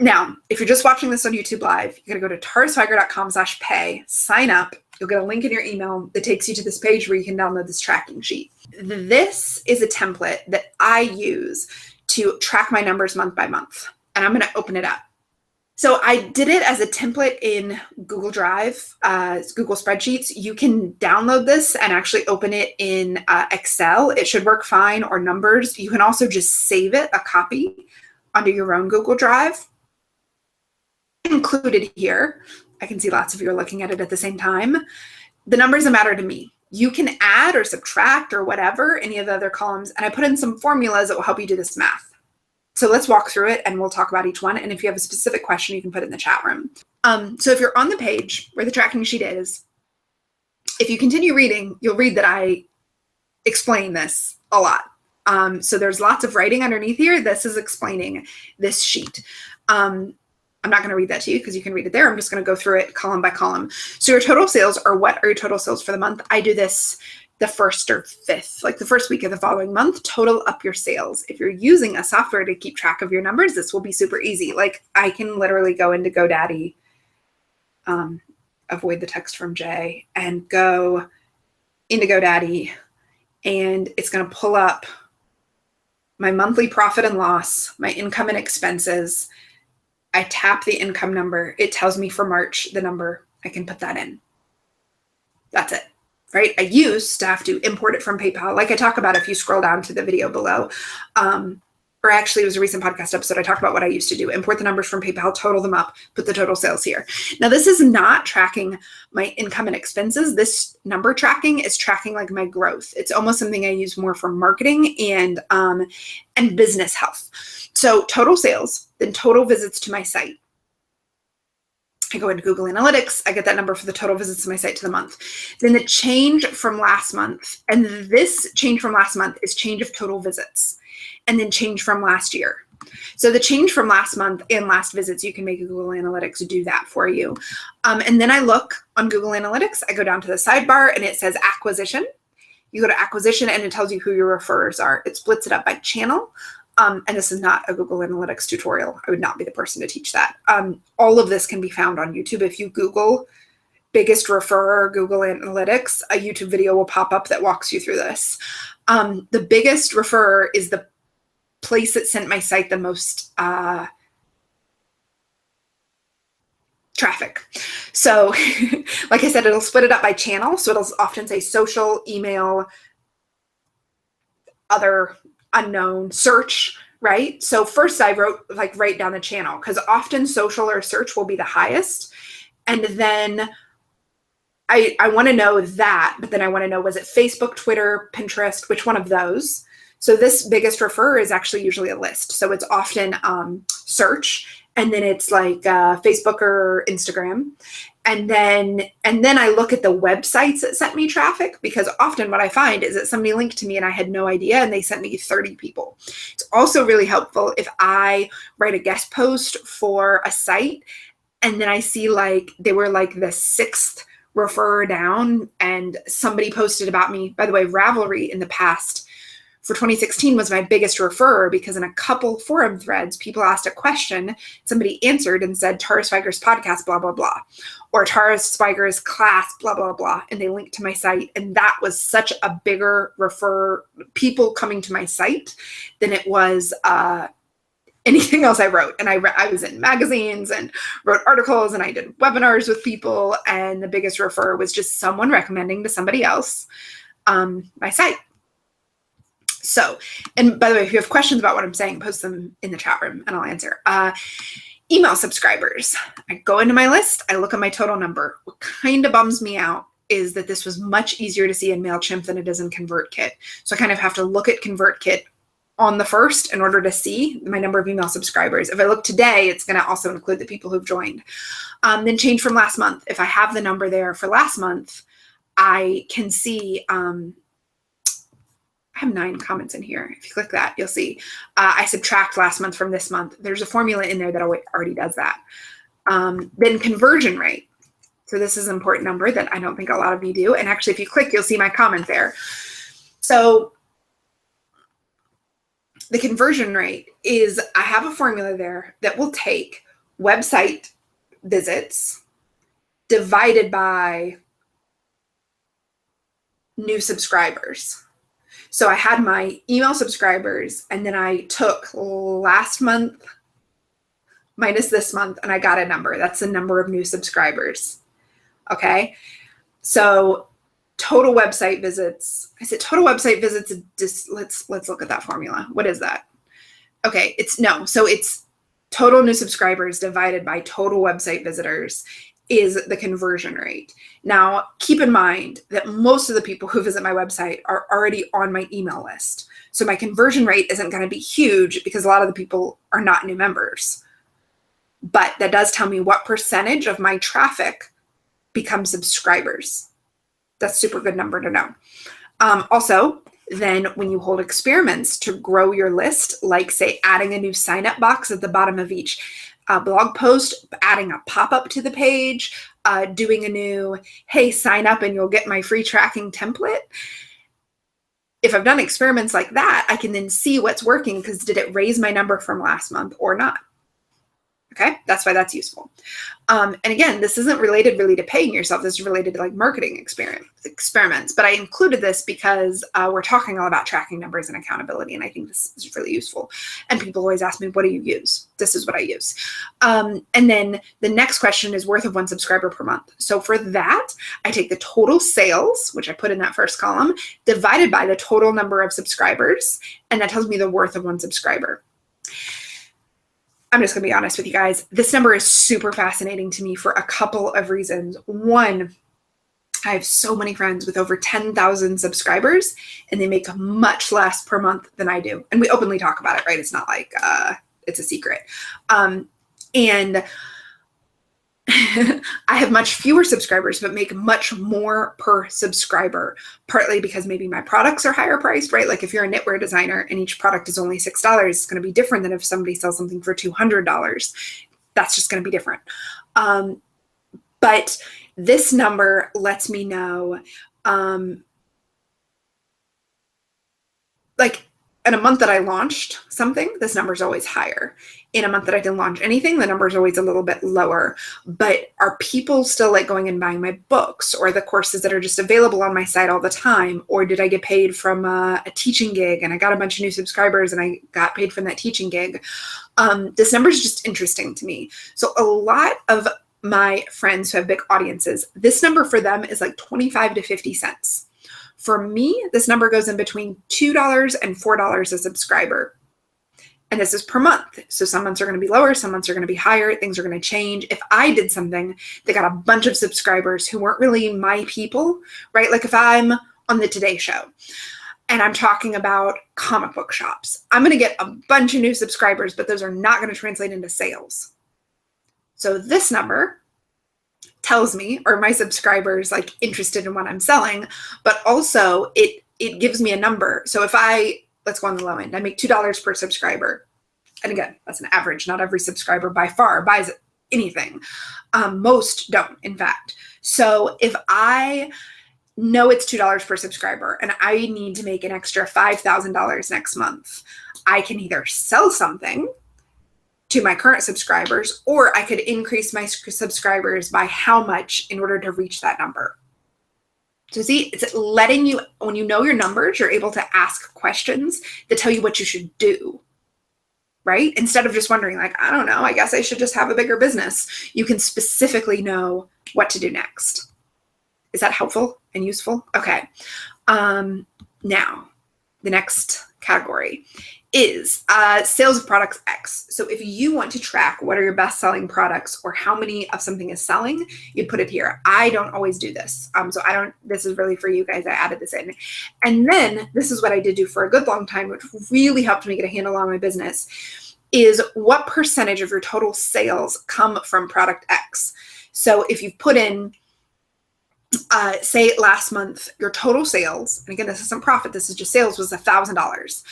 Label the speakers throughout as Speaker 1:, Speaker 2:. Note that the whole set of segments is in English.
Speaker 1: Now, if you're just watching this on YouTube Live, you're going to go to tarasweiger.com/pay, sign up. You'll get a link in your email that takes you to this page where you can download this tracking sheet. This is a template that I use to track my numbers month by month, and I'm going to open it up. So I did it as a template in Google Drive, Google Spreadsheets. You can download this and actually open it in Excel. It should work fine, or Numbers. You can also just save it, a copy, under your own Google Drive. Included here, I can see lots of you are looking at it at the same time. The numbers that matter to me. You can add or subtract or whatever, any of the other columns, and I put in some formulas that will help you do this math. So let's walk through it and we'll talk about each one. And if you have a specific question, you can put it in the chat room. So if you're on the page where the tracking sheet is, if you continue reading, you'll read that I explain this a lot. So there's lots of writing underneath here. This is explaining this sheet. I'm not going to read that to you because you can read it there. I'm just going to go through it column by column. So your total sales, or what are your total sales for the month? I do this the 1st or 5th, like the first week of the following month. Total up your sales. If you're using a software to keep track of your numbers, this will be super easy. Like I can literally go into GoDaddy, avoid the text from Jay, and go into GoDaddy, and it's going to pull up my monthly profit and loss, my income and expenses. I tap the income number. It tells me for March the number. I can put that in. That's it, right? I used to have to import it from PayPal. Like I talk about if you scroll down to the video below, or actually it was a recent podcast episode. I talked about what I used to do. Import the numbers from PayPal, total them up, put the total sales here. Now this is not tracking my income and expenses. This number tracking is tracking like my growth. It's almost something I use more for marketing and business health. So total sales, then total visits to my site. I go into Google Analytics, I get that number for the total visits to my site to the month. Then the change from last month, and this change from last month is change of total visits, and then change from last year. So the change from last month and last visits, you can make Google Analytics do that for you. And then I look on Google Analytics, I go down to the sidebar and it says acquisition. You go to acquisition and it tells you who your referrers are. It splits it up by channel. And this is not a Google Analytics tutorial. I would not be the person to teach that. All of this can be found on YouTube. If you Google biggest referrer Google Analytics, a YouTube video will pop up that walks you through this. The biggest referrer is the place that sent my site the most traffic. So like I said, it'll split it up by channel. So it'll often say social, email, other, unknown, search, right? So first I wrote like write down the channel because often social or search will be the highest. And then I want to know that, but then I want to know, was it Facebook, Twitter, Pinterest, which one of those? So this biggest referrer is actually usually a list. So it's often search, and then it's like Facebook or Instagram. And then I look at the websites that sent me traffic, because often what I find is that somebody linked to me and I had no idea and they sent me 30 people. It's also really helpful if I write a guest post for a site and then I see like they were like the 6th referrer down and somebody posted about me. By the way, Ravelry in the past for 2016 was my biggest referrer because in a couple forum threads, people asked a question, somebody answered and said, Tara Sweiger's podcast, blah, blah, blah, or Tara Sweiger's class, blah, blah, blah. And they linked to my site. And that was such a bigger people coming to my site than it was anything else I wrote. And I was in magazines and wrote articles and I did webinars with people. And the biggest referrer was just someone recommending to somebody else my site. So, and by the way, if you have questions about what I'm saying, post them in the chat room and I'll answer. Email subscribers. I go into my list. I look at my total number. What kind of bums me out is that this was much easier to see in MailChimp than it is in ConvertKit. So I kind of have to look at ConvertKit on the first in order to see my number of email subscribers. If I look today, it's going to also include the people who've joined. Then change from last month. If I have the number there for last month, I can see, I have 9 comments in here. If you click that, you'll see I subtract last month from this month. There's a formula in there that already does that. Then conversion rate. So this is an important number that I don't think a lot of you do. And actually, if you click, you'll see my comment there. So the conversion rate is, I have a formula there that will take website visits divided by new subscribers. So I had my email subscribers, and then I took last month minus this month, and I got a number. That's the number of new subscribers. Okay. So total website visits. I said total website visits. Let's look at that formula. What is that? Okay. So it's total new subscribers divided by total website visitors is the conversion rate. Now, keep in mind that most of the people who visit my website are already on my email list. So my conversion rate isn't going to be huge because a lot of the people are not new members. But that does tell me what percentage of my traffic becomes subscribers. That's a super good number to know. Also, then when you hold experiments to grow your list, like say adding a new sign-up box at the bottom of each blog post, adding a pop-up to the page, doing a new, hey, sign up and you'll get my free tracking template. If I've done experiments like that, I can then see what's working because did it raise my number from last month or not? Okay, that's why that's useful. And again, this isn't related really to paying yourself. This is related to like marketing experiments. But I included this because we're talking all about tracking numbers and accountability. And I think this is really useful. And people always ask me, what do you use? This is what I use. And then the next question is worth of one subscriber per month. So for that, I take the total sales, which I put in that first column, divided by the total number of subscribers. And that tells me the worth of one subscriber. I'm just going to be honest with you guys. This number is super fascinating to me for a couple of reasons. One, I have so many friends with over 10,000 subscribers, and they make much less per month than I do. And we openly talk about it, right? It's not like it's a secret. And I have much fewer subscribers, but make much more per subscriber, partly because maybe my products are higher priced, right? Like if you're a knitwear designer and each product is only $6, it's going to be different than if somebody sells something for $200. That's just going to be different. But this number lets me know, like in a month that I launched something, this number is always higher. In a month that I didn't launch anything, the number is always a little bit lower. But are people still like going and buying my books or the courses that are just available on my site all the time? Or did I get paid from a teaching gig and I got a bunch of new subscribers and I got paid from that teaching gig? This number is just interesting to me. So a lot of my friends who have big audiences, this number for them is like 25 to 50 cents. For me, this number goes in between $2 and $4 a subscriber. And this is per month. So some months are going to be lower, some months are going to be higher, things are going to change. If I did something that got a bunch of subscribers who weren't really my people, right? Like if I'm on the Today Show and I'm talking about comic book shops, I'm going to get a bunch of new subscribers, but those are not going to translate into sales. So this number tells me, are my subscribers like interested in what I'm selling, but also it gives me a number. So if let's go on the low end, I make $2 per subscriber. And again, that's an average. Not every subscriber by far buys anything. Most don't, in fact. So if I know it's $2 per subscriber and I need to make an extra $5,000 next month, I can either sell something to my current subscribers, or I could increase my subscribers by how much in order to reach that number. So see, it's letting you, when you know your numbers, you're able to ask questions that tell you what you should do, right? Instead of just wondering like, I don't know, I guess I should just have a bigger business. You can specifically know what to do next. Is that helpful and useful? Okay. Now, the next category is sales of products X. So if you want to track what are your best selling products or how many of something is selling, you put it here. I don't always do this. This is really for you guys. I added this in. And then this is what I did do for a good long time, which really helped me get a handle on my business, is what percentage of your total sales come from product X. So if you've put in, say last month, your total sales, and again, this isn't profit, this is just sales, was $1,000.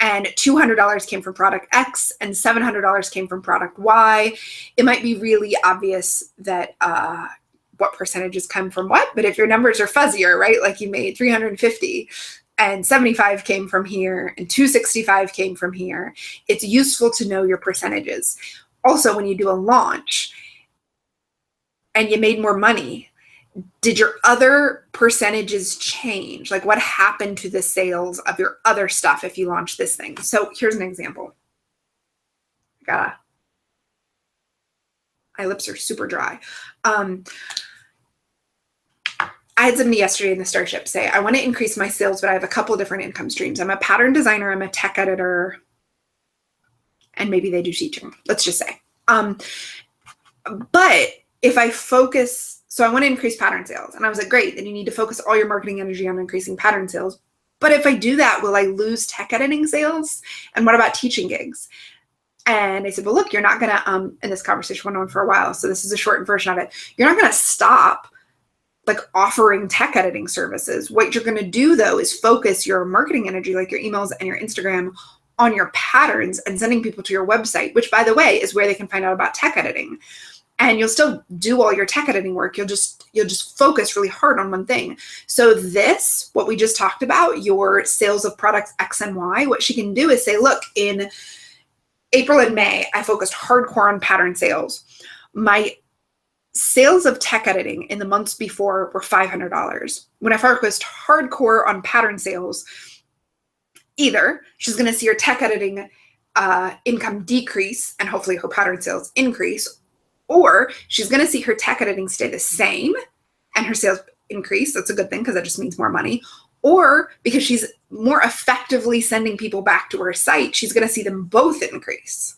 Speaker 1: And $200 came from product X and $700 came from product Y. It might be really obvious that what percentages come from what, but if your numbers are fuzzier, right? Like you made 350 and 75 came from here and 265 came from here, it's useful to know your percentages. also, when you do a launch and you made more money, did your other percentages change? Like what happened to the sales of your other stuff if you launched this thing? So here's an example. My lips are super dry. I had somebody yesterday in the Starship say, I want to increase my sales, but I have a couple of different income streams. I'm a pattern designer, I'm a tech editor, and maybe they do teaching, let's just say. But if I focus, so I want to increase pattern sales. And I was like, great, then you need to focus all your marketing energy on increasing pattern sales. But if I do that, will I lose tech editing sales? And what about teaching gigs? And I said, well, look, you're not going to, and this conversation went on for a while, so this is a shortened version of it. You're not going to stop like offering tech editing services. What you're going to do though is focus your marketing energy, like your emails and your Instagram, on your patterns and sending people to your website, which by the way, is where they can find out about tech editing. And you'll still do all your tech editing work. You'll just focus really hard on one thing. So this, what we just talked about, your sales of products X and Y, what she can do is say, look, in April and May, I focused hardcore on pattern sales. My sales of tech editing in the months before were $500. When I focused hardcore on pattern sales, either she's going to see her tech editing income decrease and hopefully her pattern sales increase, or she's going to see her tech editing stay the same and her sales increase. That's a good thing because that just means more money. Or because she's more effectively sending people back to her site, she's going to see them both increase.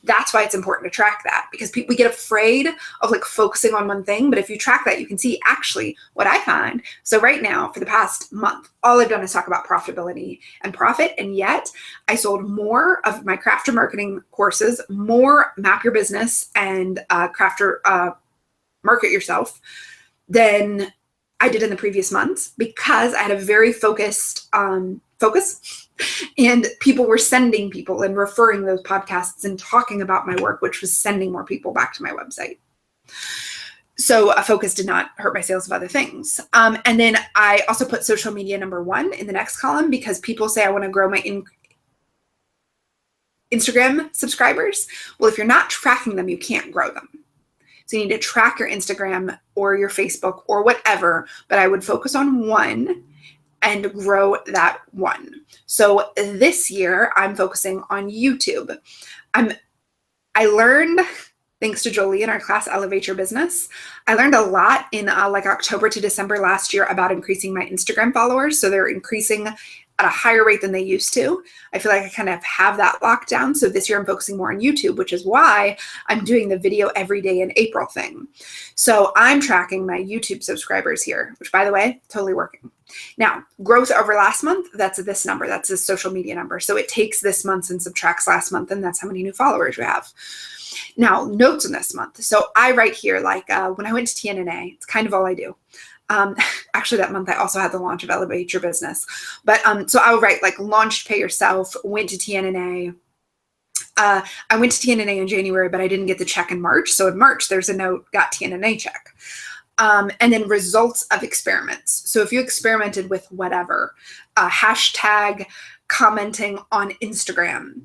Speaker 1: That's why it's important to track that, because we get afraid of like focusing on one thing. But if you track that, you can see actually what I find. So right now, for the past month, all I've done is talk about profitability and profit. And yet I sold more of my crafter marketing courses, more Map Your Business and crafter Market Yourself than I did in the previous months, because I had a very focused focus, and people were sending people and referring those podcasts and talking about my work, which was sending more people back to my website. So a focus did not hurt my sales of other things. And then I also put social media number 1 in the next column, because people say I want to grow my Instagram subscribers. Well, if you're not tracking them, you can't grow them. So you need to track your Instagram or your Facebook or whatever, but I would focus on one and grow that one. So this year I'm focusing on YouTube. I learned, thanks to Jolie in our class, Elevate Your Business, I learned a lot in like October to December last year about increasing my Instagram followers. So they're increasing at a higher rate than they used to. I feel like I kind of have that locked down. So this year I'm focusing more on YouTube, which is why I'm doing the video every day in April thing. So I'm tracking my YouTube subscribers here, which by the way, totally working. Now, growth over last month, that's this number. That's a social media number. So it takes this month and subtracts last month, and that's how many new followers you have. Now, notes in this month. So I write here, like when I went to TNNA, it's kind of all I do. Actually, that month I also had the launch of Elevate Your Business. But so I would write like launched Pay Yourself, went to TNNA. I went to TNNA in January, but I didn't get the check in March. So in March, there's a note, got TNNA check. And then results of experiments. So if you experimented with whatever, hashtag commenting on Instagram,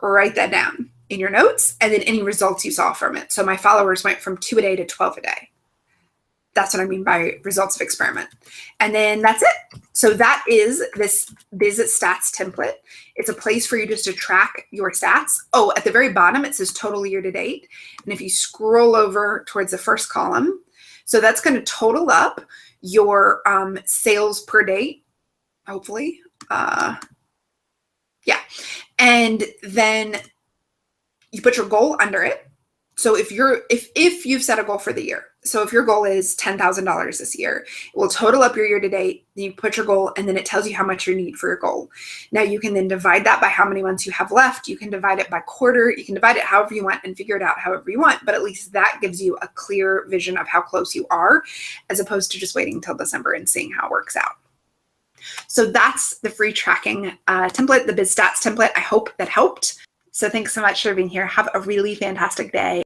Speaker 1: write that down in your notes, and then any results you saw from it. So my followers went from 2 a day to 12 a day. That's what I mean by results of experiment. And then that's it. So that is this Biz Stats template. It's a place for you just to track your stats. Oh, at the very bottom, it says total year to date. And if you scroll over towards the first column, so that's going to total up your sales per date, hopefully. Yeah. And then you put your goal under it. So if you've set a goal for the year, so if your goal is $10,000 this year, it will total up your year to date. Then you put your goal, and then it tells you how much you need for your goal. Now you can then divide that by how many months you have left. You can divide it by quarter. You can divide it however you want and figure it out however you want. But at least that gives you a clear vision of how close you are, as opposed to just waiting until December and seeing how it works out. So that's the free tracking template, the Biz Stats template. I hope that helped. So thanks so much for being here. Have a really fantastic day.